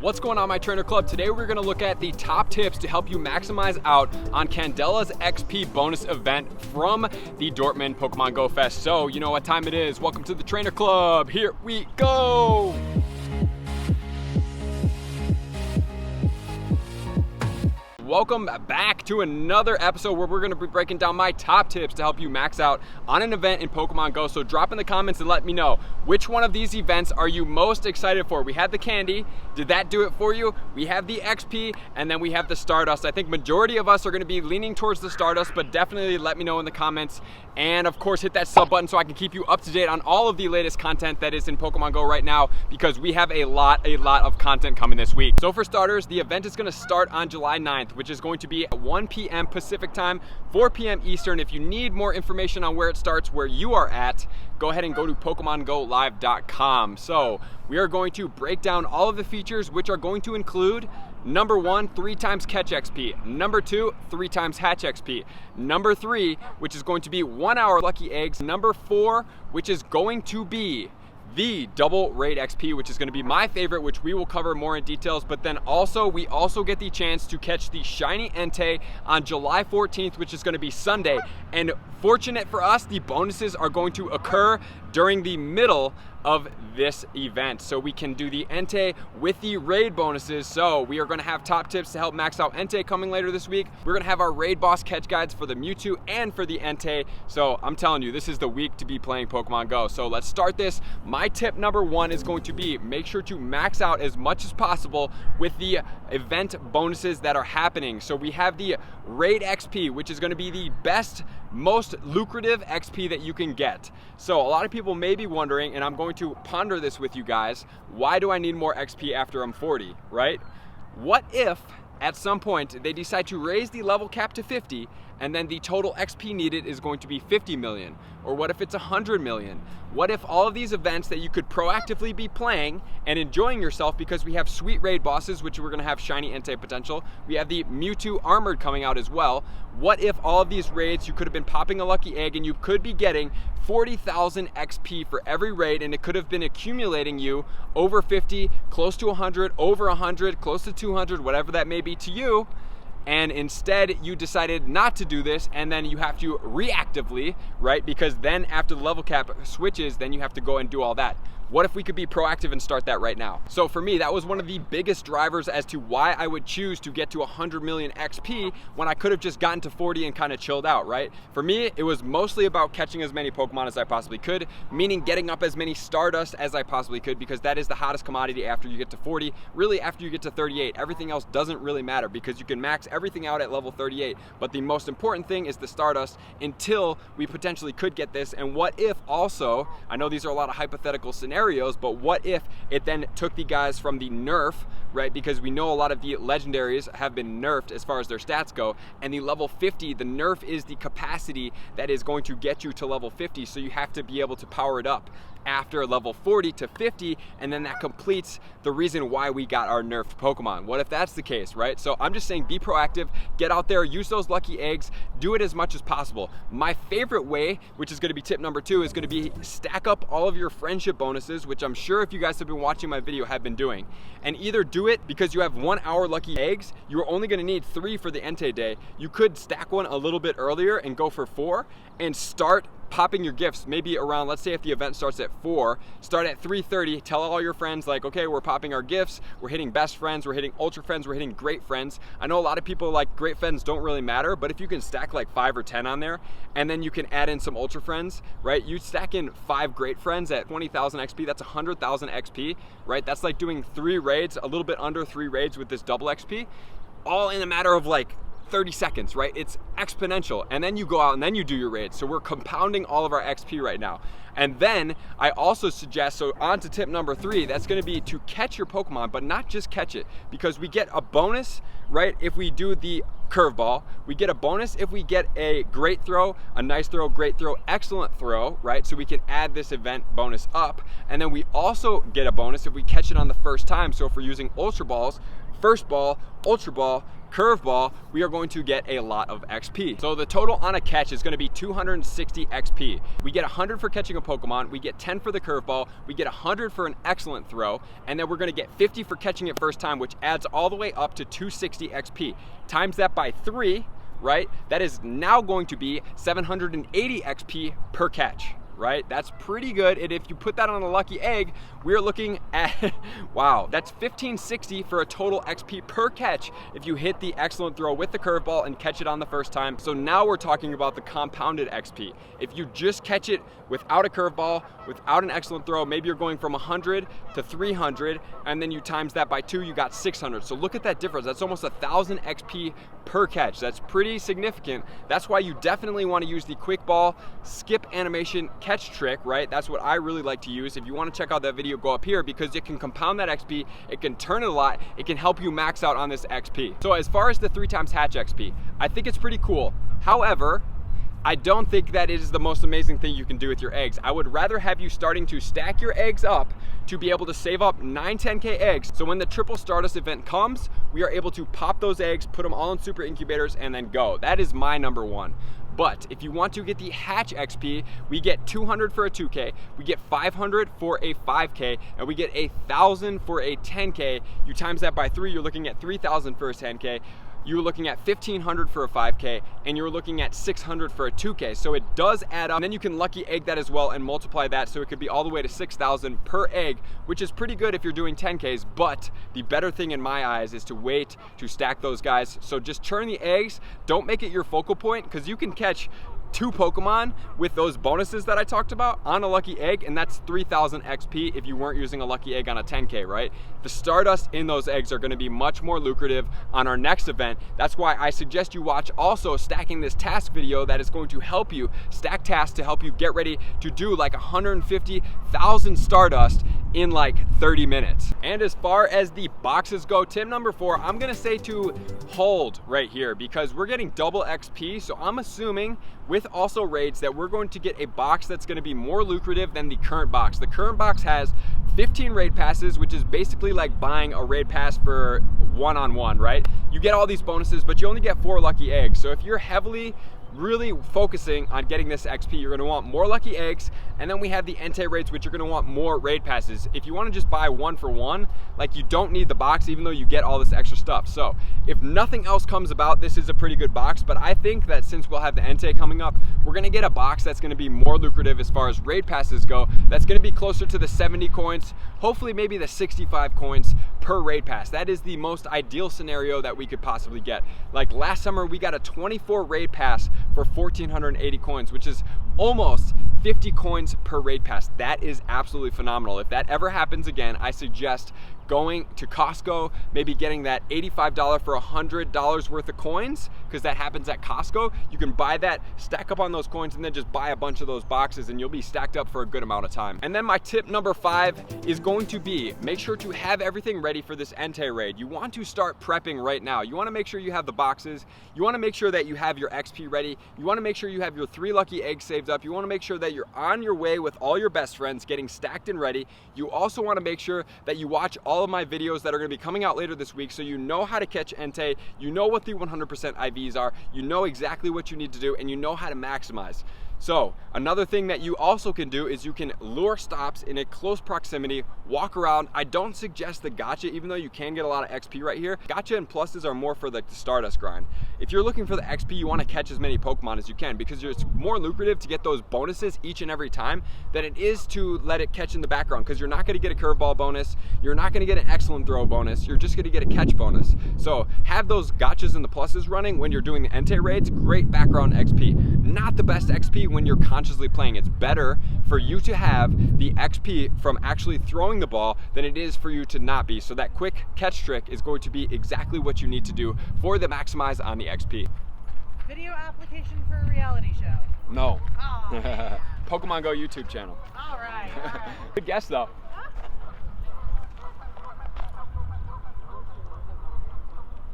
What's going on, my trainer club? Today we're gonna look at the top tips to help you maximize out on Candela's XP bonus event from the Dortmund Pokemon Go Fest. So you know what time it is. Welcome to the Trainer Club. Here we go. Welcome back to another episode where we're going to be breaking down my top tips to help you max out on an event in Pokemon Go. So drop in the comments and let me know, which one of these events are you most excited for? We had the candy. Did that do it for you? We have the XP, and then we have the Stardust. I think majority of us are going to be leaning towards the Stardust, but definitely let me know in the comments. And of course, hit that sub button so I can keep you up to date on all of the latest content that is in Pokemon Go right now, because we have a lot of content coming this week. So for starters, the event is going to start on July 9th, which is going to be at 1 p.m. Pacific time, 4 p.m. Eastern. If you need more information on where it starts, where you are at, go ahead and go to PokemonGoLive.com. So we are going to break down all of the features, which are going to include number 1, 3 times catch XP. Number 2, 3 times hatch XP. Number 3, which is going to be 1 hour lucky eggs. Number 4, which is going to be the double raid XP, which is going to be my favorite, which we will cover more in details. But then also, we also get the chance to catch the shiny Entei on July 14th, which is going to be Sunday. And fortunate for us, the bonuses are going to occur during the middle of this event, so we can do the Entei with the raid bonuses. So we are going to have top tips to help max out Entei coming later this week. We're going to have our raid boss catch guides for the Mewtwo and for the Entei. So I'm telling you, this is the week to be playing Pokemon Go. So let's start this. My tip number 1 is going to be, make sure to max out as much as possible with the event bonuses that are happening. So we have the raid XP, which is going to be the best, most lucrative XP that you can get. So a lot of people may be wondering, and I'm going to ponder this with you guys, why do I need more XP after I'm 40, right? What if at some point they decide to raise the level cap to 50 and then the total XP needed is going to be 50 million? Or what if it's 100 million? What if all of these events that you could proactively be playing and enjoying yourself, because we have sweet raid bosses, which we're going to have shiny Entei potential. We have the Mewtwo Armored coming out as well. What if all of these raids, you could have been popping a lucky egg and you could be getting 40,000 XP for every raid, and it could have been accumulating you over 50, close to 100, over 100, close to 200, whatever that may be to you. And instead you decided not to do this, and then you have to reactively, right? Because then after the level cap switches, then you have to go and do all that. What if we could be proactive and start that right now? So for me, that was one of the biggest drivers as to why I would choose to get to 100 million XP when I could have just gotten to 40 and kind of chilled out, right? For me, it was mostly about catching as many Pokemon as I possibly could, meaning getting up as many Stardust as I possibly could, because that is the hottest commodity after you get to 40. Really, after you get to 38, everything else doesn't really matter, because you can max everything out at level 38. But the most important thing is the Stardust until we potentially could get this. And what if also, I know these are a lot of hypothetical scenarios, but what if it then took the guys from the nerf, right? Because we know a lot of the legendaries have been nerfed as far as their stats go, and the level 50, the nerf is the capacity that is going to get you to level 50, so you have to be able to power it up after level 40 to 50, and then that completes the reason why we got our nerfed Pokemon. What if that's the case, right? So I'm just saying, be proactive, get out there, use those lucky eggs, do it as much as possible. My favorite way, which is going to be tip number 2, is going to be stack up all of your friendship bonuses, which I'm sure if you guys have been watching my video have been doing. And either do it because you have 1 hour lucky eggs, you're only going to need 3 for the Entei day. You could stack one a little bit earlier and go for 4 and start popping your gifts maybe around, let's say if the event starts at 4, start at 3:30, tell all your friends like, okay, we're popping our gifts, we're hitting best friends, we're hitting ultra friends, we're hitting great friends. I know a lot of people like great friends don't really matter, but if you can stack like 5 or 10 on there, and then you can add in some ultra friends, right? You stack in 5 great friends at 20,000 XP, that's 100,000 XP, right? That's like doing 3 raids, a little bit under 3 raids with this double XP, all in a matter of like 30 seconds, right? It's exponential. And then you go out and then you do your raids. So we're compounding all of our XP right now. And then I also suggest, so on to tip number 3, that's going to be to catch your Pokemon, but not just catch it, because we get a bonus, right? If we do the curveball, we get a bonus if we get a great throw, a nice throw, great throw, excellent throw, right? So we can add this event bonus up. And then we also get a bonus if we catch it on the first time. So if we're using Ultra Balls, first ball, ultra ball, curveball, we are going to get a lot of XP. So the total on a catch is going to be 260 XP. We get 100 for catching a Pokemon, we get 10 for the curveball, we get 100 for an excellent throw, and then we're going to get 50 for catching it first time, which adds all the way up to 260 XP. Times that by 3, right? That is now going to be 780 XP per catch. Right? That's pretty good. And if you put that on a lucky egg, we're looking at, wow, that's 1560 for a total XP per catch if you hit the excellent throw with the curveball and catch it on the first time. So now we're talking about the compounded XP. If you just catch it without a curveball, without an excellent throw, maybe you're going from 100 to 300, and then you times that by 2, you got 600. So look at that difference. That's almost 1,000 XP per catch. That's pretty significant. That's why you definitely want to use the quick ball skip animation catch trick, right? That's what I really like to use. If you want to check out that video, go up here, because it can compound that XP, it can turn it a lot, it can help you max out on this XP. So as far as the 3 times hatch XP, I think it's pretty cool. However, I don't think that is the most amazing thing you can do with your eggs. I would rather have you starting to stack your eggs up to be able to save up 9, 10K eggs. So when the triple Stardust event comes, we are able to pop those eggs, put them all in super incubators, and then go. That is my number one. But if you want to get the hatch XP, we get 200 for a 2K, we get 500 for a 5K, and we get 1,000 for a 10K. You times that by 3, you're looking at 3,000 for a 10K. You're looking at 1,500 for a 5K, and you're looking at 600 for a 2K. So it does add up. And then you can lucky egg that as well and multiply that, so it could be all the way to 6,000 per egg, which is pretty good if you're doing 10Ks. But the better thing in my eyes is to wait to stack those guys. So just churn the eggs. Don't make it your focal point, because you can catch 2 Pokemon with those bonuses that I talked about on a lucky egg, and that's 3,000 XP if you weren't using a lucky egg on a 10K, right? The Stardust in those eggs are going to be much more lucrative on our next event. That's why I suggest you watch also stacking this task video that is going to help you stack tasks to help you get ready to do like 150,000 Stardust in like 30 minutes. And as far as the boxes go, tip number 4, I'm gonna say to hold right here, because we're getting double XP. So I'm assuming with also raids that we're going to get a box that's going to be more lucrative than the current box. The current box has 15 raid passes, which is basically like buying a raid pass for one-on-one, right? You get all these bonuses, but you only get 4 lucky eggs. So if you're heavily really focusing on getting this XP, you're going to want more lucky eggs. And then we have the ENTEI raids, which you're going to want more raid passes. If you want to just buy 1 for 1, like, you don't need the box, even though you get all this extra stuff. So if nothing else comes about, this is a pretty good box. But I think that since we'll have the ENTEI coming up, we're going to get a box that's going to be more lucrative as far as raid passes go. That's going to be closer to the 70 coins, hopefully maybe the 65 coins per raid pass. That is the most ideal scenario that we could possibly get. Like last summer, we got a 24 raid pass for 1,480 coins, which is almost 50 coins per raid pass. That is absolutely phenomenal. If that ever happens again, I suggest going to Costco, maybe getting that $85 for $100 worth of coins, because that happens at Costco. You can buy that, stack up on those coins, and then just buy a bunch of those boxes, and you'll be stacked up for a good amount of time. And then my tip number 5 is going to be, make sure to have everything ready for this ENTEI raid. You want to start prepping right now. You want to make sure you have the boxes. You want to make sure that you have your XP ready. You want to make sure you have your 3 lucky eggs saved up. You want to make sure that you're on your way with all your best friends, getting stacked and ready. You also want to make sure that you watch all of my videos that are going to be coming out later this week, so you know how to catch ENTEI, you know what the 100% IVs are, you know exactly what you need to do, and you know how to maximize. So another thing that you also can do is you can lure stops in a close proximity, walk around. I don't suggest the gotcha, even though you can get a lot of XP right here. Gotcha and pluses are more for like the Stardust grind. If you're looking for the XP, you want to catch as many Pokemon as you can, because it's more lucrative to get those bonuses each and every time than it is to let it catch in the background, because you're not going to get a curveball bonus, you're not going to get an excellent throw bonus, you're just going to get a catch bonus. So have those gotchas and the pluses running when you're doing the ENTEI raids. Great background XP. Not the best XP when you're consciously playing. It's better for you to have the XP from actually throwing the ball than it is for you to not be. So that quick catch trick is going to be exactly what you need to do for the maximize on the XP. Video application for a reality show? No. Oh, man. Pokemon Go YouTube channel. All right. Good guess though.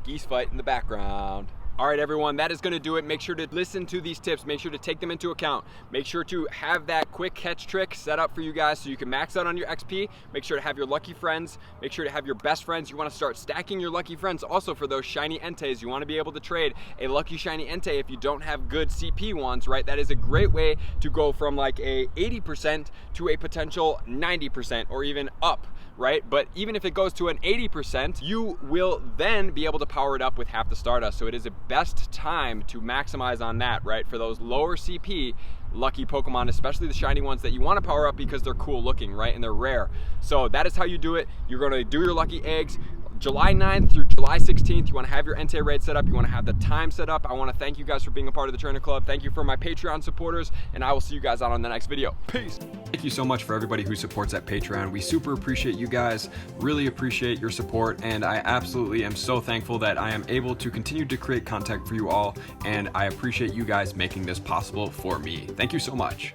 Geese fight in the background. All right, everyone, that is gonna do it. Make sure to listen to these tips. Make sure to take them into account. Make sure to have that quick catch trick set up for you guys so you can max out on your XP. Make sure to have your lucky friends. Make sure to have your best friends. You wanna start stacking your lucky friends also for those shiny ENTEIs. You wanna be able to trade a lucky shiny ENTEI if you don't have good CP ones, right? That is a great way to go from like a 80% to a potential 90% or even up, right? But even if it goes to an 80%, you will then be able to power it up with half the Stardust. So it is a best time to maximize on that, right? For those lower CP lucky Pokemon, especially the shiny ones that you want to power up because they're cool looking, right? And they're rare. So that is how you do it. You're going to do your lucky eggs July 9th through July 16th. You want to have your ENTEI raid set up. You want to have the time set up. I want to thank you guys for being a part of the Trainer Club. Thank you for my Patreon supporters, and I will see you guys out on the next video. Peace. Thank you so much for everybody who supports at Patreon. We super appreciate you guys, really appreciate your support, and I absolutely am so thankful that I am able to continue to create content for you all, and I appreciate you guys making this possible for me. Thank you so much.